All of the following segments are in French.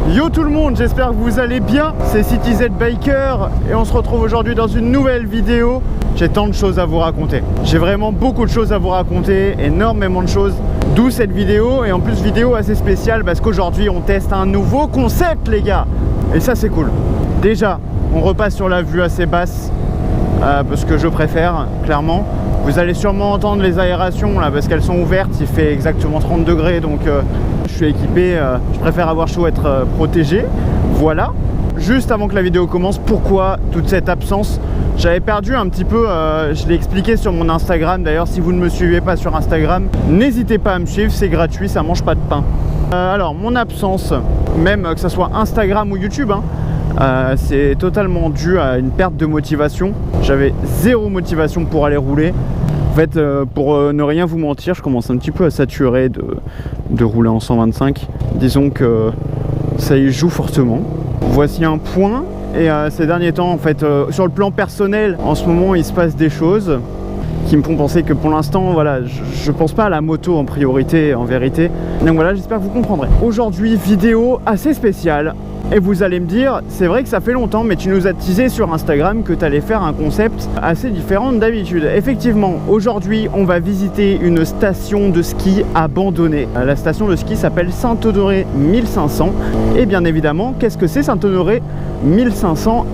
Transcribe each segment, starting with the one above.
Yo tout le monde, j'espère que vous allez bien. C'est CityZ Biker et on se retrouve aujourd'hui dans une nouvelle vidéo. J'ai tant de choses à vous raconter. J'ai vraiment beaucoup de choses à vous raconter, énormément de choses. D'où cette vidéo, et en plus vidéo assez spéciale parce qu'aujourd'hui on teste un nouveau concept les gars. Et ça c'est cool. Déjà, on repasse sur la vue assez basse parce que je préfère, clairement. Vous allez sûrement entendre les aérations là parce qu'elles sont ouvertes, il fait exactement 30 degrés donc je suis équipé, je préfère avoir chaud, être protégé. Voilà. Juste avant que la vidéo commence, pourquoi toute cette absence? J'avais perdu un petit peu, je l'ai expliqué sur mon Instagram. D'ailleurs, si vous ne me suivez pas sur Instagram, n'hésitez pas à me suivre, c'est gratuit, ça mange pas de pain. Alors, mon absence, même que ce soit Instagram ou YouTube, c'est totalement dû à une perte de motivation. J'avais zéro motivation pour aller rouler. En fait, pour ne rien vous mentir, je commence un petit peu à saturer de rouler en 125. Disons que ça y joue fortement. Voici un point. Et ces derniers temps, en fait, sur le plan personnel, en ce moment, il se passe des choses qui me font penser que pour l'instant, voilà, je pense pas à la moto en priorité, en vérité. Donc voilà, j'espère que vous comprendrez. Aujourd'hui, vidéo assez spéciale. Et vous allez me dire, c'est vrai que ça fait longtemps, mais tu nous as teasé sur Instagram que tu allais faire un concept assez différent d'habitude. Effectivement, aujourd'hui, on va visiter une station de ski abandonnée. La station de ski s'appelle Saint-Honoré 1500. Et bien évidemment, qu'est-ce que c'est Saint-Honoré 1500?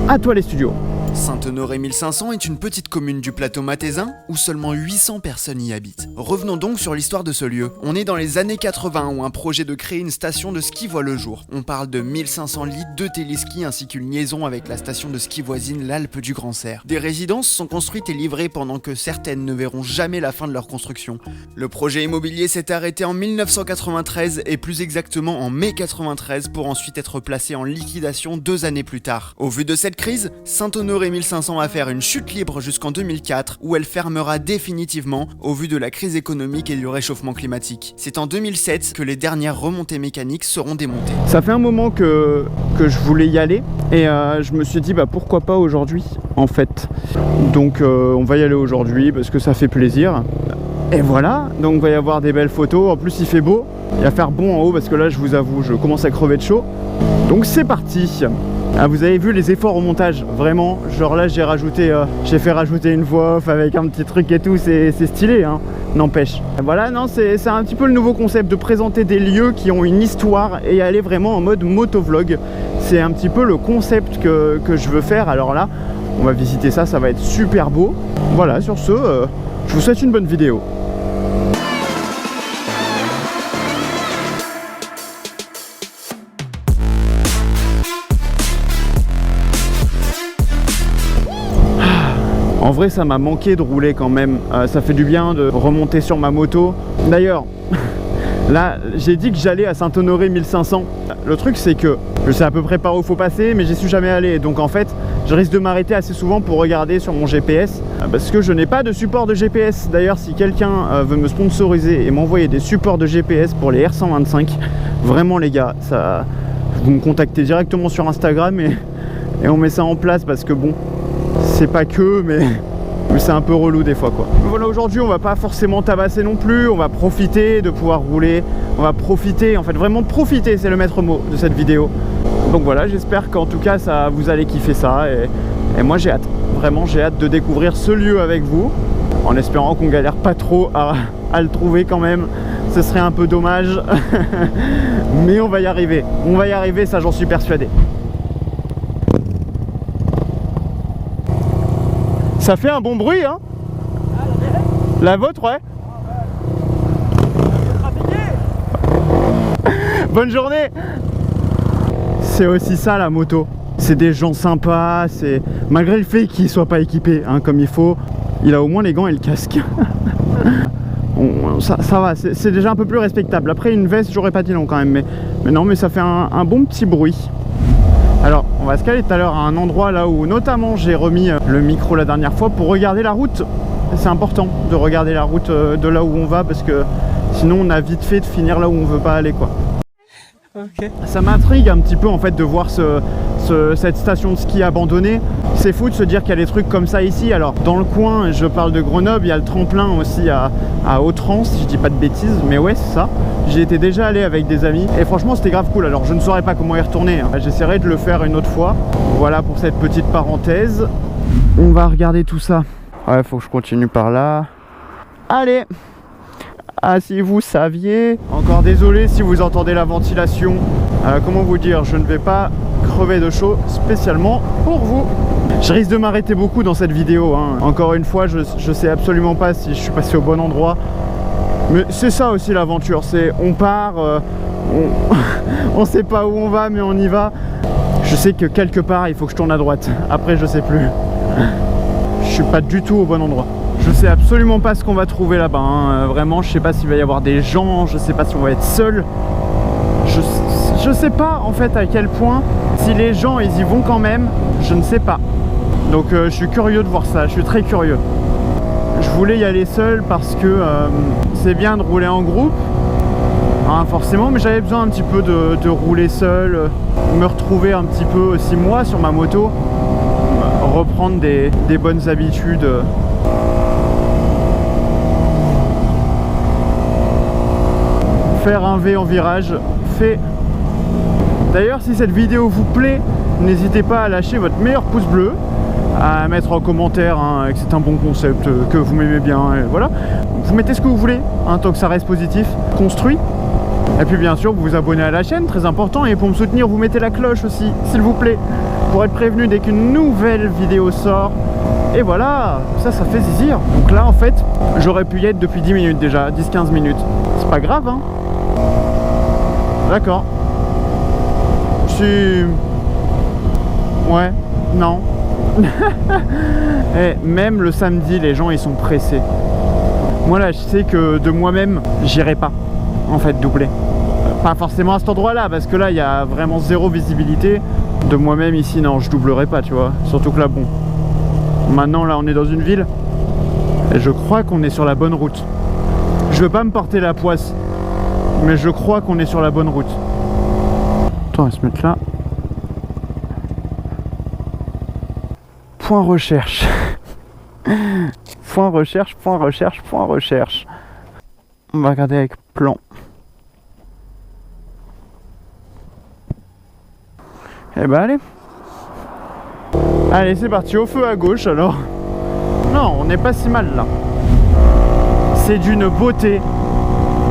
À toi les studios. Saint-Honoré 1500 est une petite commune du plateau mathésin où seulement 800 personnes y habitent. Revenons donc sur l'histoire de ce lieu. On est dans les années 80 où un projet de créer une station de ski voit le jour. On parle de 1500 lits de téléski ainsi qu'une liaison avec la station de ski voisine l'Alpe du Grand Serre. Des résidences sont construites et livrées pendant que certaines ne verront jamais la fin de leur construction. Le projet immobilier s'est arrêté en 1993 et plus exactement en mai 93 pour ensuite être placé en liquidation 2 années plus tard. Au vu de cette crise, Saint-Honoré 1500 va faire une chute libre jusqu'en 2004 où elle fermera définitivement au vu de la crise économique et du réchauffement climatique. C'est en 2007 que les dernières remontées mécaniques seront démontées. Ça fait un moment que je voulais y aller et je me suis dit bah pourquoi pas aujourd'hui en fait. Donc on va y aller aujourd'hui parce que ça fait plaisir. Et voilà, donc il va y avoir des belles photos, en plus il fait beau, il va faire bon en haut parce que là je vous avoue je commence à crever de chaud. Donc c'est parti. Ah, vous avez vu les efforts au montage, vraiment, genre là j'ai fait rajouter une voix off avec un petit truc et tout, c'est stylé hein, n'empêche. Voilà, non, c'est un petit peu le nouveau concept de présenter des lieux qui ont une histoire et aller vraiment en mode motovlog. C'est un petit peu le concept que je veux faire, alors là, on va visiter ça, ça va être super beau. Voilà, sur ce, je vous souhaite une bonne vidéo. En vrai ça m'a manqué de rouler quand même, ça fait du bien de remonter sur ma moto. D'ailleurs, là j'ai dit que j'allais à Saint-Honoré 1500. Le truc c'est que je sais à peu près par où il faut passer mais j'y suis jamais allé. Donc en fait je risque de m'arrêter assez souvent pour regarder sur mon GPS parce que je n'ai pas de support de GPS. D'ailleurs si quelqu'un veut me sponsoriser et m'envoyer des supports de GPS pour les R125, vraiment les gars, ça, vous me contactez directement sur Instagram et on met ça en place parce que bon, c'est pas que, mais c'est un peu relou des fois quoi. Mais voilà, aujourd'hui on va pas forcément tabasser non plus, on va profiter de pouvoir rouler, on va profiter, en fait vraiment profiter, c'est le maître mot de cette vidéo. Donc voilà, j'espère qu'en tout cas ça vous allez kiffer ça et moi j'ai hâte, vraiment j'ai hâte de découvrir ce lieu avec vous, en espérant qu'on galère pas trop à le trouver quand même, ce serait un peu dommage, mais on va y arriver, ça j'en suis persuadé. Ça fait un bon bruit hein. La vôtre ouais. Bonne journée. C'est aussi ça la moto. C'est des gens sympas, c'est malgré le fait qu'ils soient pas équipés hein, comme il faut, il a au moins les gants et le casque. Ça va, c'est déjà un peu plus respectable. Après une veste j'aurais pas dit non quand même, mais non, mais ça fait un bon petit bruit. Alors on va se caler tout à l'heure à un endroit là où notamment j'ai remis le micro la dernière fois pour regarder la route. C'est important de regarder la route de là où on va parce que sinon on a vite fait de finir là où on veut pas aller quoi. Okay. Ça m'intrigue un petit peu en fait de voir cette station de ski abandonnée. C'est fou de se dire qu'il y a des trucs comme ça ici. Alors dans le coin, je parle de Grenoble, il y a le tremplin aussi à Autrans, si je dis pas de bêtises, mais ouais c'est ça. J'y étais déjà allé avec des amis et franchement c'était grave cool. Alors je ne saurais pas comment y retourner, hein. J'essaierai de le faire une autre fois. Voilà pour cette petite parenthèse. On va regarder tout ça. Ouais, faut que je continue par là. Allez. Ah, si vous saviez. Encore désolé si vous entendez la ventilation. Comment vous dire, je ne vais pas crever de chaud spécialement pour vous. Je risque de m'arrêter beaucoup dans cette vidéo, hein. Encore une fois, je sais absolument pas si je suis passé au bon endroit. Mais c'est ça aussi l'aventure, c'est on part, on sait pas où on va mais on y va. Je sais que quelque part il faut que je tourne à droite. Après je sais plus. Je suis pas du tout au bon endroit. Je sais absolument pas ce qu'on va trouver là-bas, hein. Vraiment je sais pas s'il va y avoir des gens, je sais pas si on va être seul. Je sais pas en fait à quel point, si les gens ils y vont quand même, je ne sais pas. Donc je suis curieux de voir ça, je suis très curieux. Je voulais y aller seul parce que c'est bien de rouler en groupe, hein, forcément, mais j'avais besoin un petit peu de rouler seul, me retrouver un petit peu aussi moi sur ma moto, reprendre des bonnes habitudes. Faire un V en virage, fait. D'ailleurs, si cette vidéo vous plaît, n'hésitez pas à lâcher votre meilleur pouce bleu, à mettre en commentaire, hein, que c'est un bon concept, que vous m'aimez bien, et voilà. Vous mettez ce que vous voulez, hein, tant que ça reste positif, construit. Et puis bien sûr, vous vous abonnez à la chaîne, très important, et pour me soutenir, vous mettez la cloche aussi, s'il vous plaît, pour être prévenu dès qu'une nouvelle vidéo sort. Et voilà, ça fait zizir. Donc là, en fait, j'aurais pu y être depuis 10 minutes déjà, 10-15 minutes. C'est pas grave, hein. D'accord. Ouais, non. Et même le samedi, les gens ils sont pressés. Moi là, je sais que de moi-même, j'irai pas en fait doubler. Pas forcément à cet endroit-là, parce que là, il y a vraiment zéro visibilité. De moi-même ici, non, je doublerai pas, tu vois. Surtout que là, bon. Maintenant, là, on est dans une ville. Et je crois qu'on est sur la bonne route. Je veux pas me porter la poisse, mais je crois qu'on est sur la bonne route. Attends, on va se mettre là. Point recherche. Point recherche, point recherche, point recherche. On va regarder avec plan. Eh ben allez. Allez, c'est parti, au feu à gauche alors. Non, on n'est pas si mal là. C'est d'une beauté.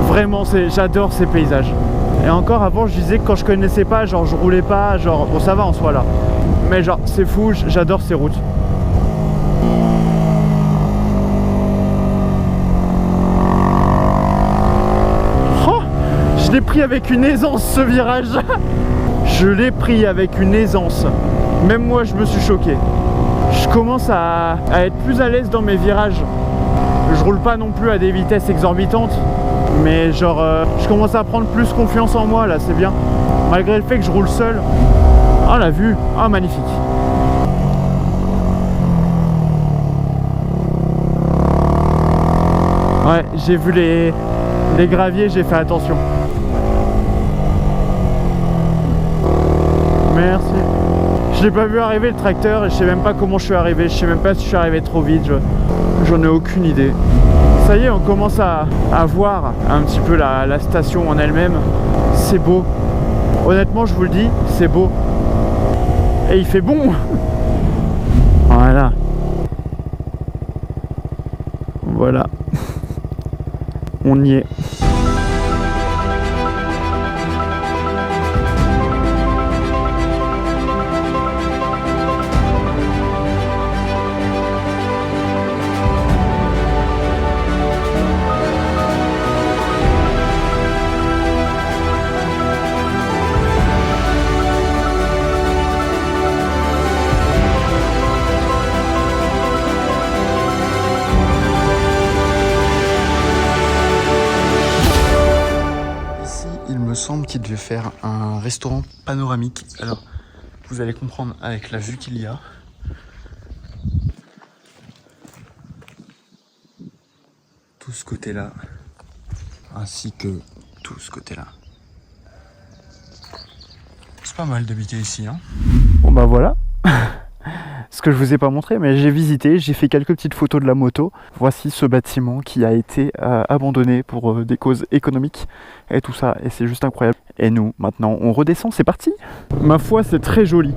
Vraiment, j'adore ces paysages. Et encore avant, je disais que quand je connaissais pas, genre je roulais pas, genre bon ça va en soi là. Mais genre c'est fou, j'adore ces routes. Oh, je l'ai pris avec une aisance ce virage. Je l'ai pris avec une aisance. Même moi je me suis choqué. Je commence à être plus à l'aise dans mes virages. Je roule pas non plus à des vitesses exorbitantes. Mais genre je commence à prendre plus confiance en moi là, c'est bien. Malgré le fait que je roule seul. Oh la vue, oh magnifique. Ouais, j'ai vu les graviers, j'ai fait attention. Merci. Je l'ai pas vu arriver le tracteur et je sais même pas comment je suis arrivé. Je sais même pas si je suis arrivé trop vite. J'en ai aucune idée. Ça y est, on commence à voir un petit peu la station en elle-même. C'est beau. Honnêtement, je vous le dis, c'est beau. Et il fait bon. Voilà. Voilà. On y est. Semble qu'il devait faire un restaurant panoramique. Alors, vous allez comprendre avec la vue qu'il y a. Tout ce côté-là, ainsi que tout ce côté-là. C'est pas mal d'habiter ici, hein. Bon bah voilà. ce que je vous ai pas montré, mais j'ai visité, j'ai fait quelques petites photos de la moto. Voici ce bâtiment qui a été abandonné pour des causes économiques et tout ça, et c'est juste incroyable. Et nous, maintenant, on redescend, c'est parti. Ma foi, c'est très joli,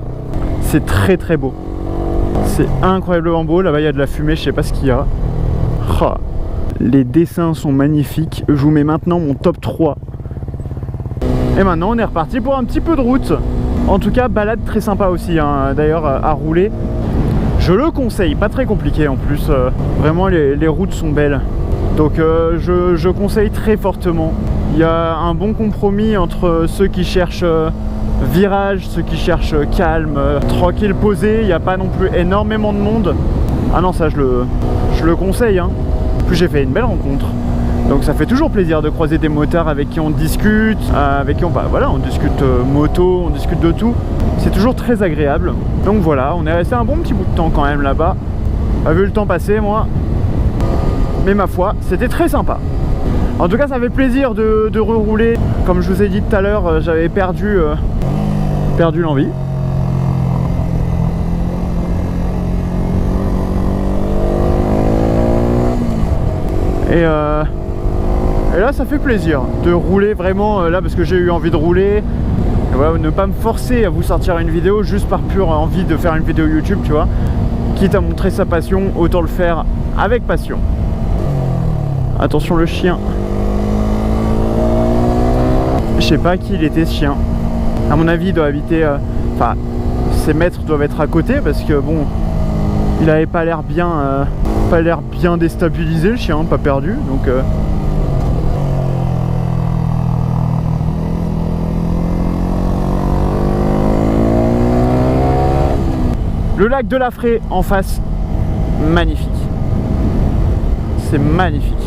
c'est très très beau. C'est incroyablement beau, là-bas il y a de la fumée, je sais pas ce qu'il y a. Oh, les dessins sont magnifiques, je vous mets maintenant mon top 3. Et maintenant on est reparti pour un petit peu de route. En tout cas, balade très sympa aussi, hein, d'ailleurs à rouler. Je le conseille, pas très compliqué en plus, vraiment les routes sont belles. Donc je conseille très fortement. Il y a un bon compromis entre ceux qui cherchent virage, ceux qui cherchent calme, tranquille, posé. Il n'y a pas non plus énormément de monde. Ah non, ça je le conseille, hein. En plus j'ai fait une belle rencontre. Donc ça fait toujours plaisir de croiser des motards avec qui on discute, avec qui on discute moto, on discute de tout. C'est toujours très agréable. Donc voilà, on est resté un bon petit bout de temps quand même là-bas. Pas vu le temps passer moi. Mais ma foi, c'était très sympa. En tout cas, ça fait plaisir de rerouler. Comme je vous ai dit tout à l'heure, j'avais perdu l'envie. Et là ça fait plaisir de rouler vraiment là parce que j'ai eu envie de rouler. Et voilà, ne pas me forcer à vous sortir une vidéo juste par pure envie de faire une vidéo YouTube, tu vois. Quitte à montrer sa passion, autant le faire avec passion. Attention le chien. Je sais pas qui il était ce chien. À mon avis il doit habiter... Enfin, ses maîtres doivent être à côté parce que bon... Il avait pas l'air bien déstabilisé le chien, pas perdu, donc... Le lac de la Fraye en face, magnifique. C'est magnifique.